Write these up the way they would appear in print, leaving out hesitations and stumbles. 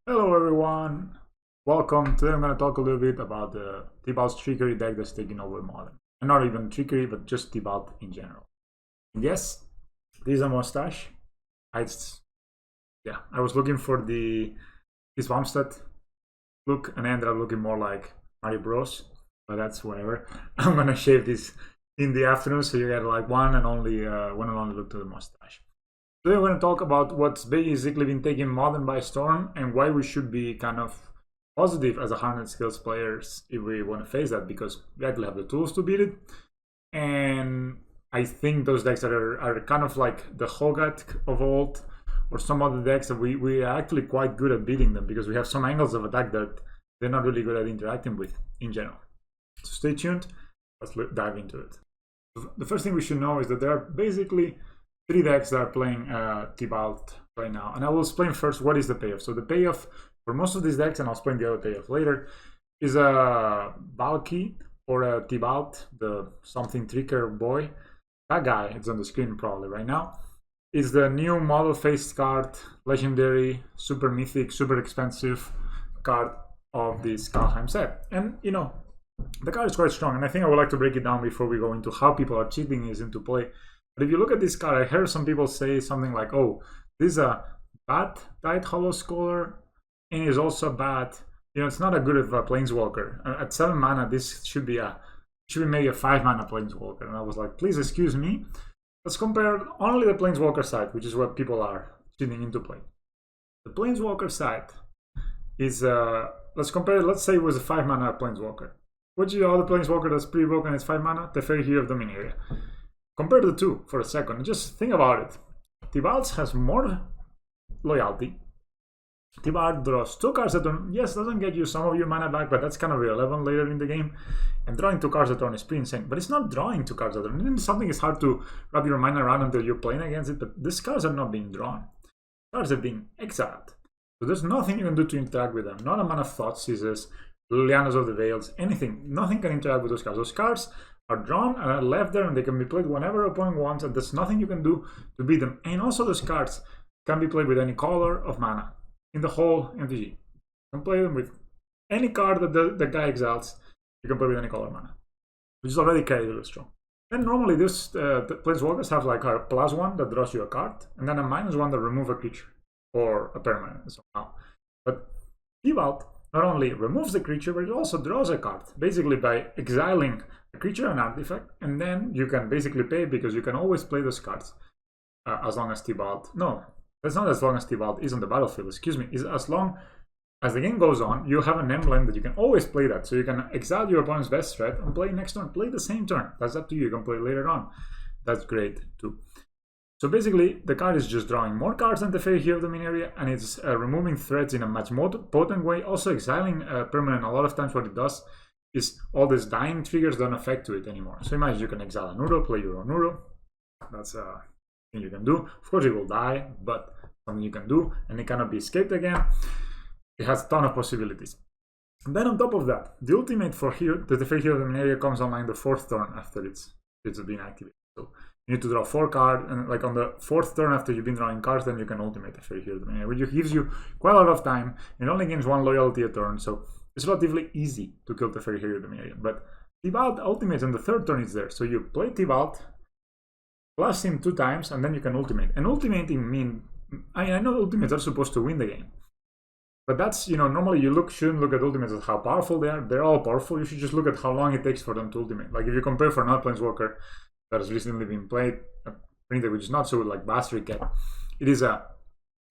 Hello everyone, welcome. Today I'm going to talk a little bit about the Tibalt's trickery deck that's taking over Modern. And not even trickery, but just Tibalt in general. And yes, this is a Moustache. I was looking for this Moustache look and I ended up looking more like Mario Bros. But that's whatever. I'm going to shave this in the afternoon so you get like one and only look to the Moustache. Today we're going to talk about what's basically been taking Modern by storm and why we should be kind of positive as a 100 skills players if we want to face that, because we actually have the tools to beat it. And I think those decks are kind of like the Hogat of old, or some other decks that we are actually quite good at beating them because we have some angles of attack that they're not really good at interacting with in general. So stay tuned, let's dive into it. The first thing we should know is that there are basically three decks that are playing Tibalt right now, and I will explain first what is the payoff. So the payoff for most of these decks, and I'll explain the other payoff later, is a Valky or a Tibalt, the something tricker boy. That guy, it's on the screen probably right now, is the new model face card, legendary, super mythic, super expensive card of this Kaldheim set. And you know, the card is quite strong, and I think I would like to break it down before we go into how people are cheating is into play. But if you look at this card, I heard some people say something like, oh, this is a bad Tide Hollow Scholar, and it's also bad. You know, it's not a good of a Planeswalker. At 7 mana, this should be maybe a 5 mana Planeswalker. And I was like, please excuse me. Let's compare only the Planeswalker side, which is what people are tuning into play. The Planeswalker side is, let's compare it, let's say it was a 5 mana Planeswalker. What's the other Planeswalker that's pretty broken? It's 5 mana? Teferi Hero of Dominaria. Compare the two for a second and just think about it. Tibalt has more loyalty. Tibalt draws 2 cards a turn. Yes, doesn't get you some of your mana back, but that's kind of irrelevant later in the game. And drawing 2 cards a turn is pretty insane. But it's not drawing 2 cards a turn. Something is hard to wrap your mind around until you're playing against it, but these cards are not being drawn. Cards are being exiled. So there's nothing you can do to interact with them. Not a mana of Thought Seizes, Lilianas of the Veils, anything. Nothing can interact with those cards. Those cards are drawn and are left there, and they can be played whenever opponent wants, and there's nothing you can do to beat them. And also those cards can be played with any color of mana in the whole MTG. You can play them with any card that the guy exiles. You can play with any color mana, which is already very strong. Then normally this the Planeswalkers have like a +1 that draws you a card, and then a -1 that remove a creature or a permanent somehow. But Tibalt not only removes the creature, but it also draws a card, basically by exiling a creature, an artifact, and then you can basically pay because you can always play those cards as long as Tibalt. No, that's not as long as Tibalt is on the battlefield, excuse me. Is as long as the game goes on, you have an emblem that you can always play that. So you can exile your opponent's best threat and play next turn, play the same turn. That's up to you. You can play later on. That's great too. So basically, the card is just drawing more cards than the Teferi Hero of Dominaria, and it's removing threats in a much more potent way. Also exiling permanent. A lot of times what it does is all these dying triggers don't affect to it anymore. So imagine you can exile an Uro, play your own Uro. That's a thing you can do. Of course it will die, but something you can do, and it cannot be escaped again. It has a ton of possibilities. And then on top of that, the ultimate for here, the Teferi Hero of Dominaria comes online the 4th turn after it's been activated. So you need to draw 4 cards, and like on the 4th turn after you've been drawing cards, then you can ultimate the Teferi Hero of Dominaria, which gives you quite a lot of time. It only gains 1 loyalty a turn, so it's relatively easy to kill the Teferi Hero of Dominaria. But Tibalt ultimates on the 3rd turn is there, so you play Tibalt, plus him 2 times, and then you can ultimate. And ultimating means, I know ultimates are supposed to win the game, but that's, you know, normally you shouldn't look at ultimates as how powerful they are. They're all powerful. You should just look at how long it takes for them to ultimate. Like if you compare for another Planeswalker that has recently been played, which is not so like Bastard Cat, it is a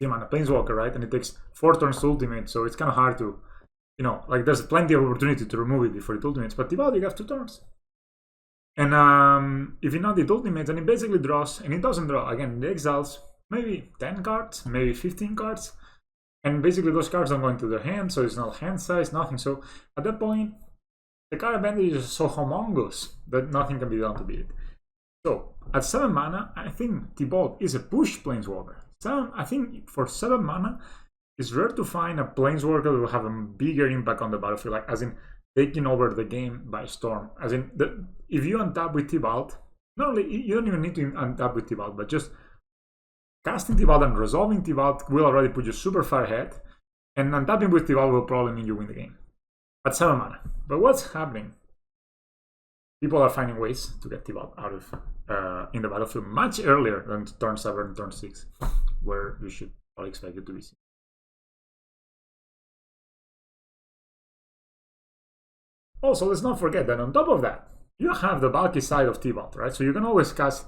Planeswalker, right? And it takes 4 turns to ultimate, so it's kind of hard to, you know, like there's plenty of opportunity to remove it before it ultimates. But Tibalt, you have 2 turns. And if it ultimates, and it basically draws, and it doesn't draw. Again, it exiles maybe 10 cards, maybe 15 cards. And basically those cards don't go into their hand, so it's not hand size, nothing. So at that point, the card advantage is so humongous that nothing can be done to beat it. So at 7 mana, I think Tibalt is a push Planeswalker. I think for 7 mana, it's rare to find a Planeswalker that will have a bigger impact on the battlefield, like as in taking over the game by storm. As in, if you untap with Tibalt, not only you don't even need to untap with Tibalt, but just casting Tibalt and resolving Tibalt will already put you super far ahead. And untapping with Tibalt will probably mean you win the game at 7 mana. But what's happening? People are finding ways to get Tibalt out of in the battlefield much earlier than turn 7 and turn 6, where you should probably expect it to be seen. Also, let's not forget that on top of that, you have the bulky side of Tibalt, right? So you can always cast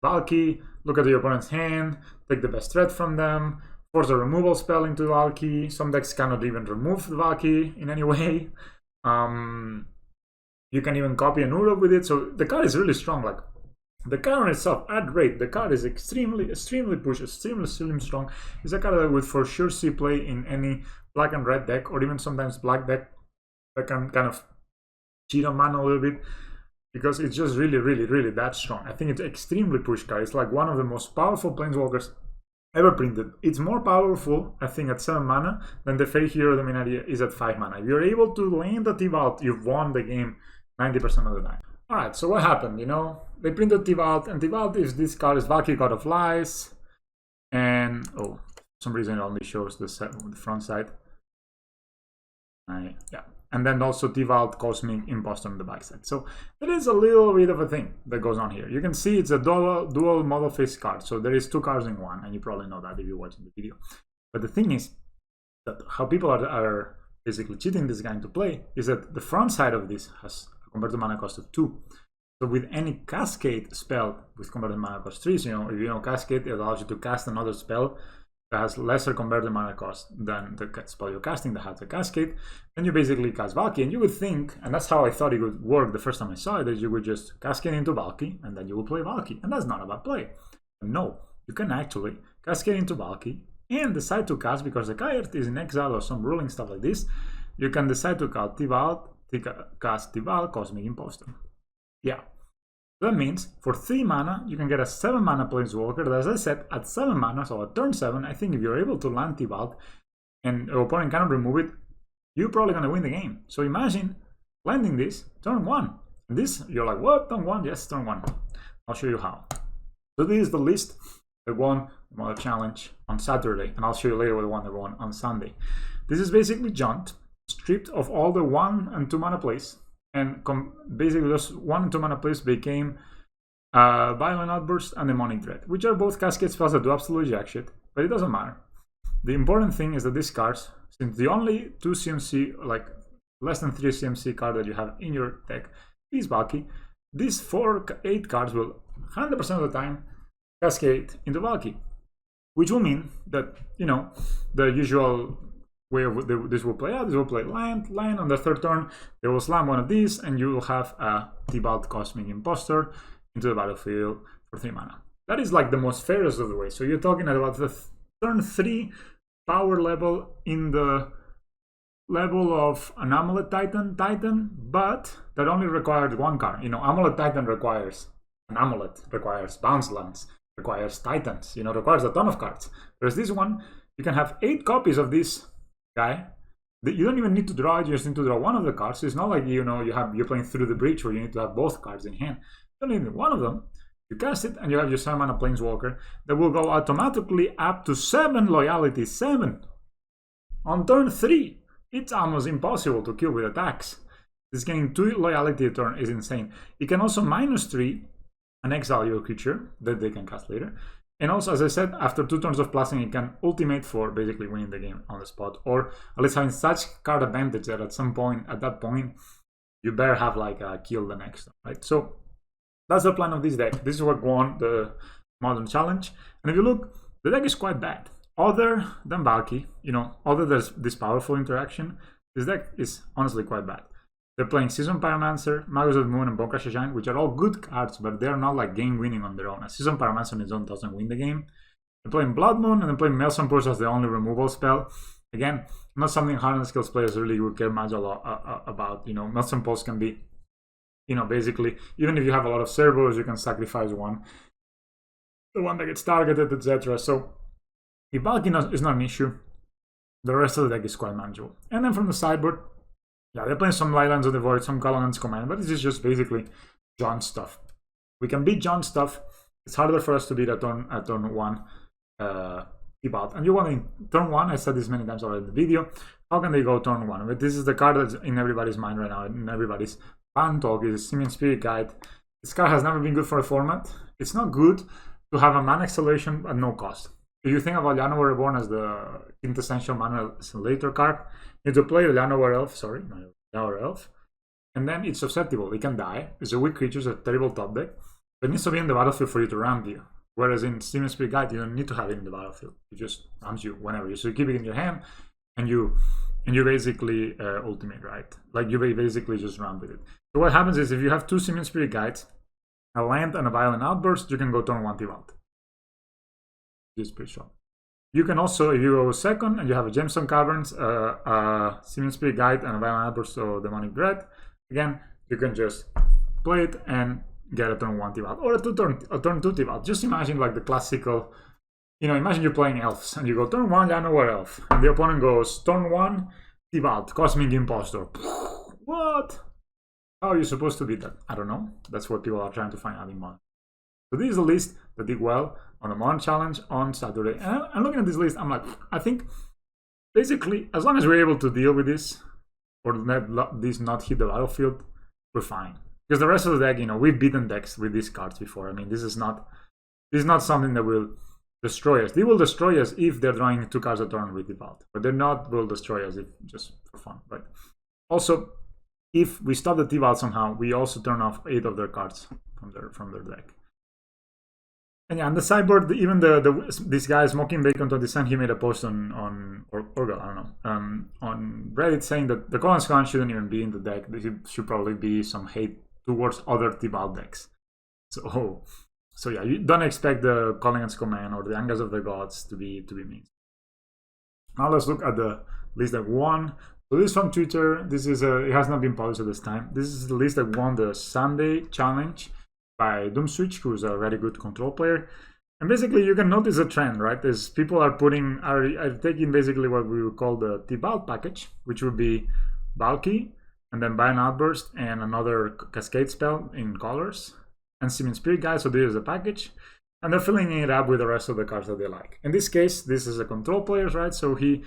bulky, look at your opponent's hand, take the best threat from them, force a removal spell into bulky. Some decks cannot even remove the bulky in any way. You can even copy an Uro with it. So the card is really strong. Like the card itself, at rate, the card is extremely pushed, extremely strong. It's a card that would for sure see play in any black and red deck, or even sometimes black deck that can kind of cheat on mana a little bit, because it's just really that strong. I think it's extremely push card. It's like one of the most powerful planeswalkers ever printed. It's more powerful, I think, at 7 mana than the Fey Hero Dominaria is at 5 mana. If you're able to land the Tibalt, you've won the game 90% of the time. Alright, so what happened? You know, they printed Tibalt, and Tibalt is this card, is Valkyrie God of Lies, and oh, for some reason it only shows the front side. Yeah. And then also Tibalt Cosmic Impostor on the back side. So there is a little bit of a thing that goes on here. You can see it's a dual model face card. So there is 2 cards in one, and you probably know that if you're watching the video. But the thing is that how people are basically cheating this guy into play is that the front side of this has a converted mana cost of 2. So with any Cascade spell with converted mana cost 3, so you know, if you know Cascade, it allows you to cast another spell that has lesser converted mana cost than the spell you're casting that has a Cascade, then you basically cast Valky, and you would think, and that's how I thought it would work the first time I saw it, that you would just Cascade into Valky, and then you will play Valky, and that's not a bad play. But no, you can actually Cascade into Valky, and decide to cast, because the card is in exile or some ruling stuff like this, you can decide to cast Tibalt Cosmic Impostor. Yeah. That means for 3 mana, you can get a 7 mana Planeswalker that, as I said, at 7 mana, so at turn 7, I think if you're able to land Tibalt and your opponent cannot remove it, you're probably going to win the game. So imagine landing this turn 1. And this, you're like, what? Turn 1? Yes, turn 1. I'll show you how. So this is the list that won the Model Challenge on Saturday, and I'll show you later what the one that won on Sunday. This is basically Jaunt, stripped of all the 1 and 2 mana plays. And basically those 1 and 2 mana plays became Violent Outburst and Demonic Dread, which are both Cascade spells that do absolutely jack shit, but it doesn't matter. The important thing is that these cards, since the only 2 CMC, like less than 3 CMC card that you have in your deck is Valky, these 8 cards will 100% of the time Cascade into Valky, which will mean that, you know, the usual way of this will play out. This will play land on the 3rd turn. They will slam one of these, and you will have a Tibalt Cosmic Impostor into the battlefield for 3 mana. That is like the most fairest of the way. So you're talking about the turn 3 power level in the level of an Amulet Titan, but that only requires 1 card. You know, Amulet Titan requires an Amulet, requires bounce lands, requires Titans, you know, requires a ton of cards. Whereas this one, you can have 8 copies of this guy. You don't even need to draw it, you just need to draw one of the cards. So it's not like, you know, you're playing Through the Breach where you need to have both cards in hand. You don't need one of them. You cast it, and you have your 7 mana Planeswalker that will go automatically up to 7 loyalty, 7 on turn 3. It's almost impossible to kill with attacks. This getting 2 loyalty a turn is insane. You can also -3 and exile your creature that they can cast later. And also, as I said, after 2 turns of plusing, it can ultimate for basically winning the game on the spot, or at least having such card advantage that at that point, you better have like a kill the next turn, right? So that's the plan of this deck. This is what won the Modern Challenge. And if you look, the deck is quite bad. Other than Valky, you know, other than this powerful interaction, this deck is honestly quite bad. They're playing Season Pyromancer, Magus of the Moon, and Bonecrusher Giant, which are all good cards, but they're not like game winning on their own. A Season Pyromancer on its own doesn't win the game. They're playing Blood Moon, and they're playing Maelstrom Pulse as the only removal spell. Again, not something Hardened Skills players really would care much about. You know, Maelstrom Pulse can be, you know, basically, even if you have a lot of servos, you can sacrifice one. The one that gets targeted, etc. So, if Valky is not an issue, the rest of the deck is quite manageable. And then from the sideboard, yeah, they're playing some Lightlands of the Void, some Colonnades Command, but this is just basically Jaunt stuff. We can beat Jaunt stuff. It's harder for us to beat at turn 1 tibalt. And you want in turn 1, I said this many times already in the video, how can they go turn 1? But this is the card that's in everybody's mind right now, in everybody's fan talk, is Simian Spirit Guide. This card has never been good for a format. It's not good to have a mana acceleration at no cost. If you think about Llanowar Reborn as the quintessential mana accelerator card, you need to play the Llanowar Elf, and then it's susceptible. It can die. It's a weak creature, it's a terrible top deck. But it needs to be in the battlefield for you to ramp you. Whereas in Simian Spirit Guide, you don't need to have it in the battlefield. It just ramps you whenever. So you keep it in your hand, and you basically ultimate, right? Like you basically just ramp with it. So what happens is if you have 2 Simian Spirit Guides, a land and a violent outburst, you can go turn 1 tibalt. This is pretty strong. You can also, if you go second and you have a Gemstone Caverns, a Simian Spirit Guide, and a violent outburst or demonic dread, again, you can just play it and get a turn 1 tibalt or a turn 2 tibalt. Just imagine like the classical, imagine you're playing elves and you go turn 1 Llanowar Elf, and the opponent goes turn 1 tibalt, Cosmic Impostor. What? How are you supposed to beat that? I don't know. That's what people are trying to find out in Modern. So this is a list that did well on the Modern Challenge on Saturday. And I'm looking at this list, I'm like, I think basically as long as we're able to deal with this, or let this not hit the battlefield, we're fine. Because the rest of the deck, we've beaten decks with these cards before. I mean, this is not something that will destroy us. They will destroy us if they're drawing 2 cards a turn with Tibalt. But they're not will destroy us if just for fun. But also, if we stop the Tibalt somehow, we also turn off 8 of their cards from their deck. And yeah, on the sideboard, even this guy Smoking Bacon 27, he made a post on Orga, I don't know, on Reddit saying that the Collins Khan shouldn't even be in the deck. There should probably be some hate towards other Tibalt decks. So yeah, you don't expect the Collins Command or the Angers of the Gods to be mean. Now let's look at the list that won. So this is from Twitter. This is it has not been published at this time. This is the list that won the Sunday challenge by Doomswitch, who's a very good control player. And basically you can notice a trend, right? As people are taking basically what we would call the Tibalt package, which would be Valky, and then Buy an Outburst, and another Cascade spell in colors, and Simian Spirit Guide. So this is a package, and they're filling it up with the rest of the cards that they like. In this case, this is a control player, right? So he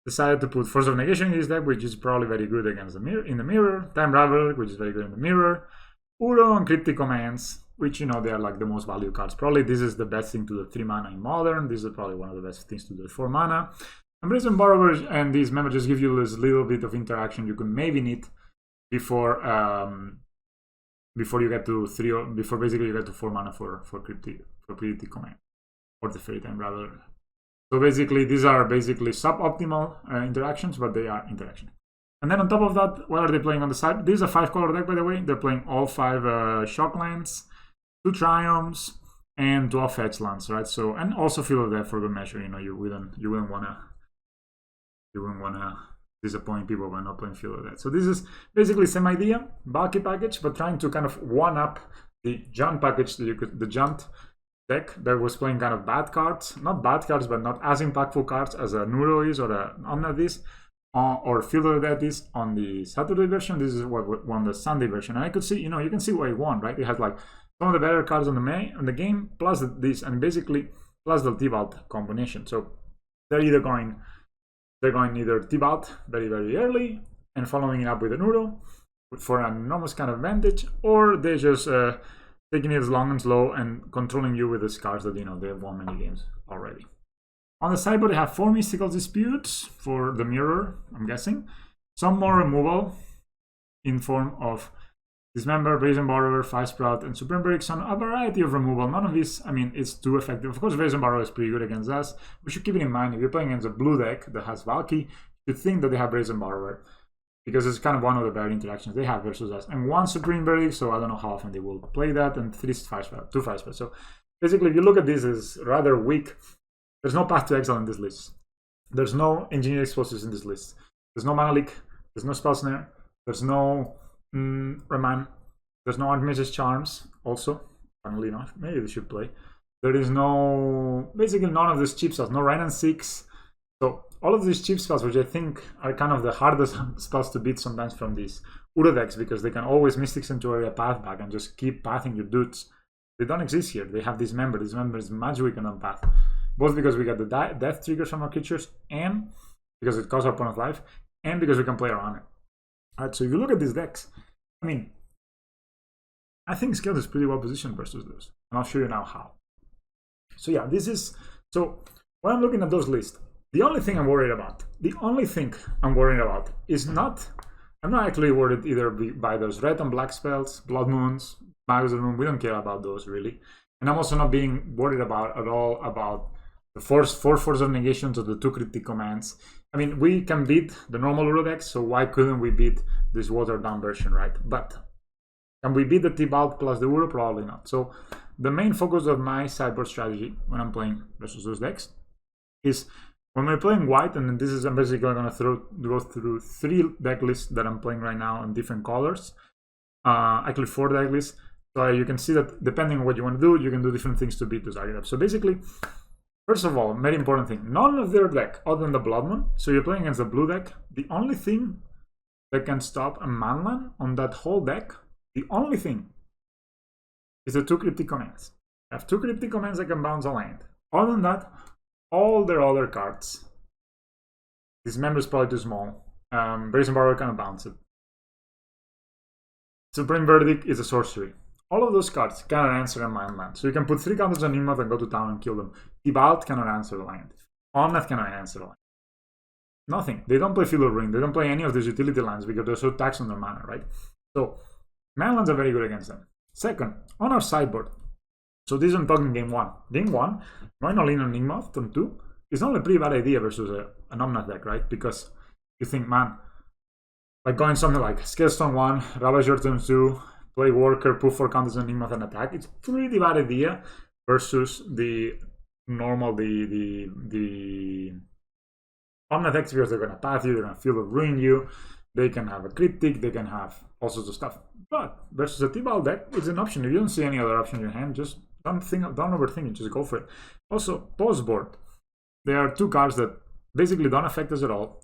decided to put Force of Negation in his deck, which is probably very good against the mirror, in the mirror. Time Raveler, which is very good in the mirror. Uro and Cryptic Commands, which, they are like the most valued cards. Probably this is the best thing to do 3 mana in Modern. This is probably one of the best things to do 4 mana. And Brazen Borrower and these members just give you this little bit of interaction you could maybe need before you get to 3, or before basically you get to 4 mana for Cryptic Command or the Fairy Time Raveler. So basically these are basically suboptimal interactions, but they are interactions. And then on top of that, what are they playing on the side? This is a 5-color deck, by the way. They're playing all 5 Shocklands, 2 Triumphs, and 12 Fetch lands, right? So, and also Field of Death for good measure. You wouldn't wanna disappoint people by not playing Field of Death. So this is basically same idea, bulky package, but trying to kind of one-up the Junt package the Junt deck that was playing kind of bad cards, not bad cards, but not as impactful cards as a Nuro is or a Omnath is. Or Field of Death is on the Saturday version. This is what won the Sunday version, and I could see, you can see why it won, right? It has like some of the better cards on the game, plus this, and basically plus the Tibalt combination. So they're going either Tibalt very very early and following it up with a Nuro for an enormous kind of advantage, or they just taking it long and slow and controlling you with the cards that they have won many games already. On the sideboard, they have 4 Mystical Disputes for the mirror, I'm guessing. Some more removal in form of Dismember, Brazen Borrower, 5 Sprout, and Supreme Bergson. A variety of removal. None of this, it's too effective. Of course, Brazen Borrower is pretty good against us. We should keep it in mind, if you're playing against a blue deck that has Valky, you think that they have Brazen Borrower, because it's kind of one of the better interactions they have versus us. And 1 Supreme Verdict, so I don't know how often they will play that, and 2 5 Sprout. So basically, if you look at this, it's rather weak. There's no Path to Exile in this list. There's no Engineered Explosives in this list. There's no Mana Leak. There's no Spell Snare. There's no Remand. There's no Archmage's Charms also. Funnily enough, maybe they should play. There is basically none of these cheap spells. No Renan 6. So all of these cheap spells, which I think are kind of the hardest spells to beat sometimes from these Uro decks, because they can always Mystic Sanctuary a path back and just keep pathing your dudes. They don't exist here. They have Dismember. Dismember is much weaker than Path. both because we get the death triggers from our creatures, and because it costs our opponent's life, and because we can play around it. Alright, so if you look at these decks, I mean, I think Scales is pretty well positioned versus those, and I'll show you now how. So yeah, so when I'm looking at those lists, the only thing I'm worried about is not, I'm not actually worried either by those red and black spells, Blood Moons, Magus of the Moon. We don't care about those really. And I'm also not being worried at all about the four Force of Negations or the 2 Cryptic Commands. I mean, we can beat the normal Uro decks, so why couldn't we beat this watered down version, right? But can we beat the Tibalt plus the Uro? Probably not. So the main focus of my sideboard strategy when I'm playing versus those decks is when we're playing white, and then this is, I'm basically going to go through 3 deck lists that I'm playing right now in different colors. Actually 4 deck lists. So you can see that depending on what you want to do, you can do different things to beat those items. So basically, first of all, very important thing, none of their deck other than the Blood Moon. So you're playing against the blue deck. The only thing that can stop a manland on that whole deck, the only thing, is the 2 Cryptic Commands. I have 2 Cryptic Commands that can bounce a land. Other than that, all their other cards. Dismember is probably too small. Brazen Borrower cannot bounce it. Supreme Verdict is a sorcery. All of those cards cannot answer a mind land. So you can put 3 counters on Nimrod and go to town and kill them. Tibalt cannot answer the land. Omnath cannot answer the land. Nothing. They don't play Field of Ring. They don't play any of these utility lands because they're so taxed on their mana, right? So mana lands are very good against them. Second, on our sideboard. So this I'm talking game 1. Game 1, going all in on Nimrod turn 2 is not a pretty bad idea versus an Omnath deck, right? Because you think, man, like going something like Scales turn 1, Ravager turn 2, play Worker, put 4 counters on Nimrod and attack. It's pretty bad idea versus the normal, the Omnath decks, because they're going to path you, they're going to Field of Ruin you, they can have a Cryptic, they can have all sorts of stuff. But versus a Tibalt deck, it's an option. If you don't see any other option in your hand, just don't overthink it, just go for it. Also, post board, there are 2 cards that basically don't affect us at all,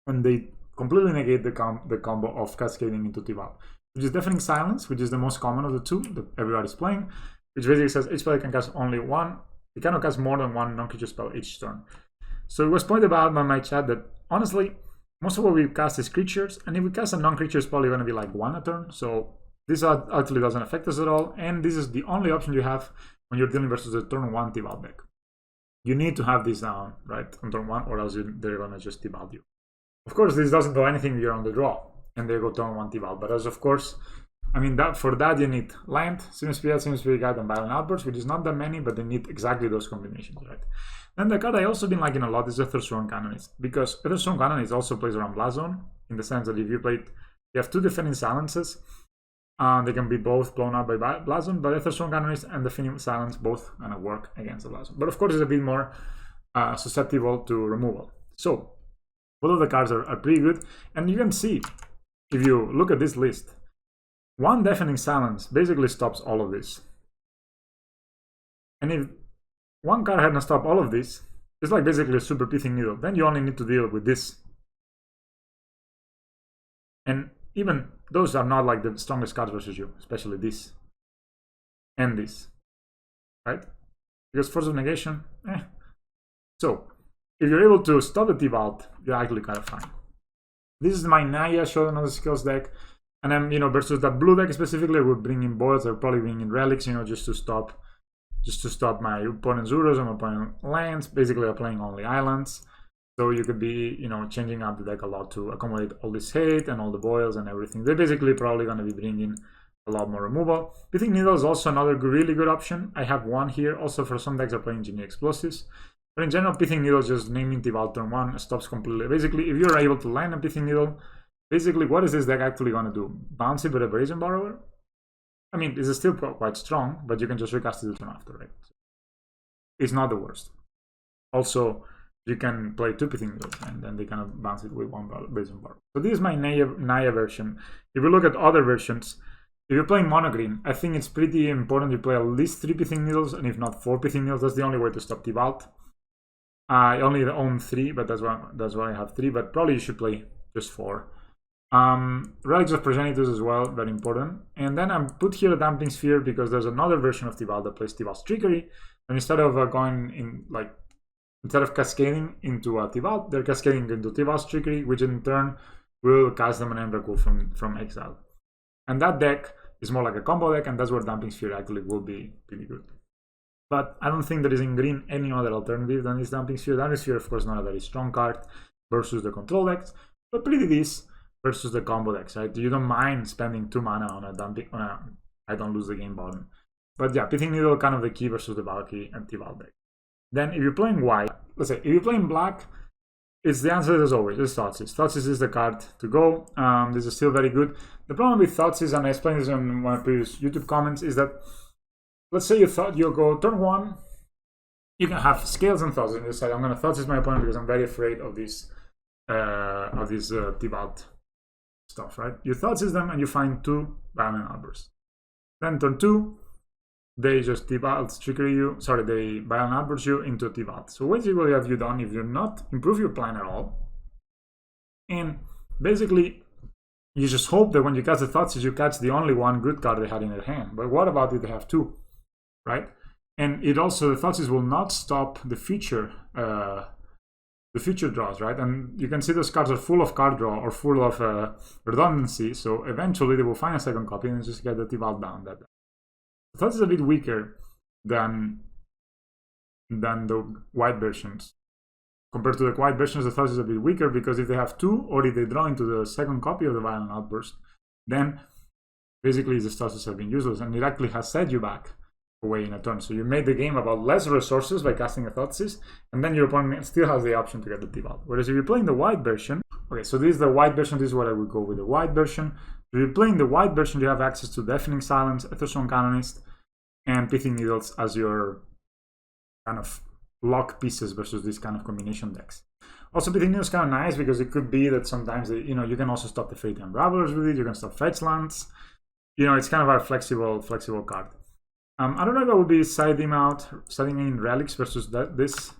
and they completely negate the combo of cascading into Tibalt, which is Deafening Silence, which is the most common of the 2 that everybody's playing, which basically says each player can cast only 1. You cannot cast more than 1 non-creature spell each turn. So it was pointed out by my chat that honestly, most of what we cast is creatures, and if we cast a non-creature, it's probably going to be like 1 a turn. So this actually doesn't affect us at all, and this is the only option you have when you're dealing versus a turn 1 Tibalt deck. You need to have this down, right, on turn 1, or else they're going to just Tibalt you. Of course, this doesn't do anything if you're on the draw, and they go turn 1 Tibalt. But as of course, I mean, for that you need land, Simon Spirit Guide, and Violent Outburst, which is not that many, but they need exactly those combinations, right? Then the card I also been liking a lot is Ethersworn Canonist, because Ethersworn Canonist also plays around Blast Zone, in the sense that if you have 2 Defending Silences, they can be both blown up by Blast Zone, but Ethersworn Canonist and Defending Silence both gonna work against the Blast Zone. But of course, it's a bit more susceptible to removal. So both of the cards are pretty good, and you can see, if you look at this list, 1 Deafening Silence basically stops all of this. And if 1 card hadn't stopped all of this, it's like basically a Super Pithing Needle. Then you only need to deal with this. And even those are not like the strongest cards versus you, especially this and this, right? Because Force of Negation, So if you're able to stop the Tibalt, you're actually kind of fine. This is my Naya Shodan of the Skills deck. And then, versus that blue deck specifically, I would bring in Boils, I'll probably bring in Relics, just to stop my opponent's Uros and my opponent's lands. Basically, I'm playing only islands. So you could be, changing up the deck a lot to accommodate all this hate and all the Boils and everything. They're basically probably going to be bringing a lot more removal. Pithing Needle is also another really good option. I have 1 here. Also, for some decks, I'm playing Engineer Explosives. But in general, Pithing Needle, just naming Tibalt turn 1 stops completely. Basically, if you're able to land a Pithing Needle, basically, what is this deck actually going to do? Bounce it with a Brazen Borrower? I mean, this is still quite strong, but you can just recast it the turn after, right? It's not the worst. Also, you can play 2 Pithing Needles, and then they kind of bounce it with 1 Brazen Borrower. So this is my Naya version. If you look at other versions, if you're playing mono green, I think it's pretty important you play at least 3 Pithing Needles, and if not 4 Pithing Needles. That's the only way to stop Tibalt. I only own 3, but that's why I have 3, but probably you should play just 4. Relics of Progenitors as well, very important. And then I put here a Damping Sphere because there's another version of Tibalt that plays Tibalt's Trickery. And instead of going in, like, instead of cascading into a tibalt, they're cascading into tibalt's trickery, which in turn will cast them an Emrakul from exile. And that deck is more like a combo deck, and that's where Damping Sphere actually will be pretty good. But I don't think there is in green any other alternative than this Damping Sphere. Damping Sphere, of course, not a very strong card versus the control decks, but pretty decent versus the combo decks, right? You don't mind spending 2 mana on a Damping, I don't lose the game button. But yeah, Pithing Needle kind of the key versus the Valkyrie and Tibalt deck. Then if you're playing white, let's say if you're playing black, it's the answer as always, it's Thoughtseize. Thougeize is the card to go. This is still very good. The problem with Thoughteize, and I explained this in one of my previous YouTube comments, is that let's say you thought you'll go turn 1, you can have Scales and Thoughtseize, and you decide I'm going to Thoughtseize my opponent because I'm very afraid of this Tibalt stuff, right? You Thoughtseize them and you find 2 Violent Outbursts. Then turn 2, they just Tibalt trickery you, sorry, they Violent Outburst you into Tibalt. So basically what have you done if you're not improve your plan at all? And basically, you just hope that when you catch the Thoughtseize, you catch the only one good card they had in their hand. But what about if they have 2, right? And it also, the Thoughtseize will not stop the future draws, right? And you can see those cards are full of card draw or full of redundancy. So eventually they will find a second copy and just get the Tibalt down. That Thoughtseize is a bit weaker than the white versions. Compared to the white versions, the Thoughtseize is a bit weaker because if they have 2 or if they draw into the second copy of the Violent Outburst, then basically the Thoughtseize have been useless and it actually has set you back away in a turn. So you made the game about less resources by casting a Thoughtseize, and then your opponent still has the option to get the Tibalt. Whereas if you're playing the white version, okay, so this is the white version, this is what I would go with the white version. If you're playing the white version, you have access to Deafening Silence, Ethersworn Canonist, and Pithing Needles as your kind of lock pieces versus this kind of combination decks. Also, Pithing Needles is kind of nice because it could be that sometimes you can also stop the Fate Unravelers with it. You can stop fetch lands. It's kind of a flexible card. I don't know if I would be siding in relics versus this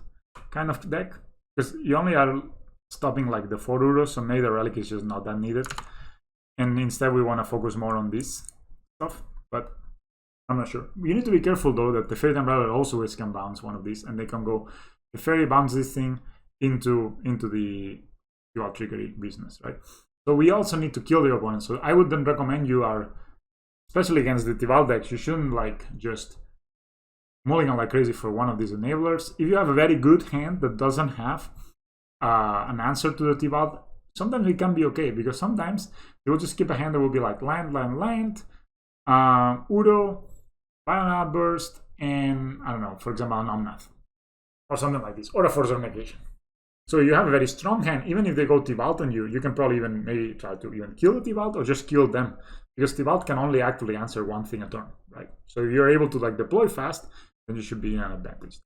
kind of deck because you only are stopping like the 4 euros, so maybe the relic is just not that needed. And instead, we want to focus more on this stuff, but I'm not sure. You need to be careful though that the Fairy Umbrella also can bounce one of these, and they can go. The Fairy bounce this thing into the dual trickery business, right? So we also need to kill the opponent. So I would then recommend you are, especially against the Tibalt decks, you shouldn't like just mulligan like crazy for one of these enablers. If you have a very good hand that doesn't have an answer to the Tibalt, sometimes it can be okay because sometimes they will just keep a hand that will be like land, Udo, Violent Outburst, and I don't know, for example, an Omnath or something like this, or a Force of Negation. So you have a very strong hand. Even if they go Tibalt on you, you can probably even maybe try to even kill the Tibalt or just kill them because Tibalt can only actually answer one thing a turn, right? So if you're able to like deploy fast, then you should be in an advantage.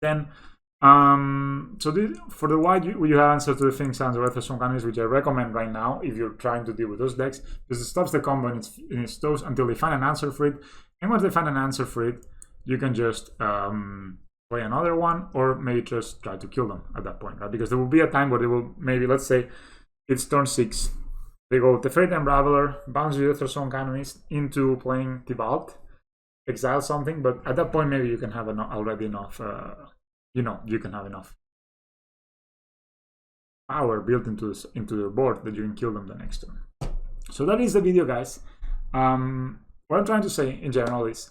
Then for the white, you have answer to the Thing Sounds or Ethersworn Canonist, which I recommend right now if you're trying to deal with those decks, because it stops the combo in its toes until they find an answer for it. And once they find an answer for it, you can just play another one, or maybe just try to kill them at that point, right? Because there will be a time where they will maybe, let's say it's turn 6, they go Teferi Unraveler, bounce the Ethersworn Canonist into playing Tibalt, exile something, but at that point maybe you can have already enough. You can have enough power built into the board that you can kill them the next turn. So that is the video, guys. What I'm trying to say in general is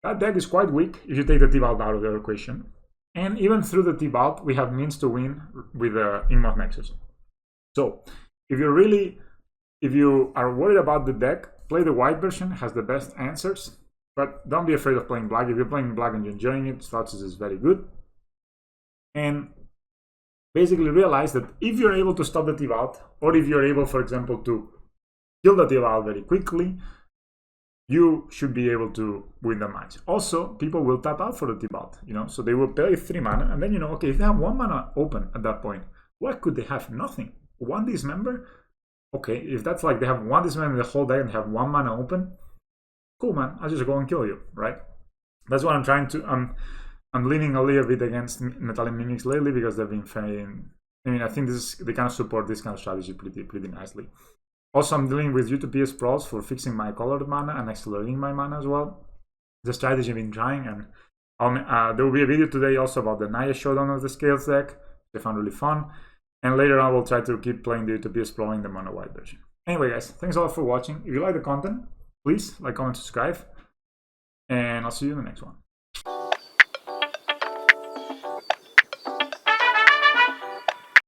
that deck is quite weak if you take the Tibalt out of the equation. And even through the Tibalt, we have means to win with the Inmoth Nexus. So if you are worried about the deck, play the white version, has the best answers. But don't be afraid of playing black. If you're playing black and you're enjoying it, Thoughtseize is very good. And basically realize that if you're able to stop the Tibalt, or if you're able, for example, to kill the Tibalt very quickly, you should be able to win the match. Also, people will tap out for the Tibalt, so they will pay 3 mana, and then okay, if they have 1 mana open at that point, what could they have? Nothing. 1 Dismember? Okay, if that's like they have 1 Dismember in the whole deck and have 1 mana open, cool, man, I'll just go and kill you, right? That's what I'm trying to. I'm leaning a little bit against Metallic Mimics lately because they've been failing. I think they kind of support this kind of strategy pretty nicely. Also, I'm dealing with Utopia Sprawls for fixing my colored mana and accelerating my mana as well. The strategy I've been trying, and There will be a video today also about the Naya Showdown of the Scales deck, which I found really fun. And later on, we'll try to keep playing the UTP exploring the mono white version. Anyway, guys, thanks a lot for watching. If you like the content, please like, comment, subscribe. And I'll see you in the next one.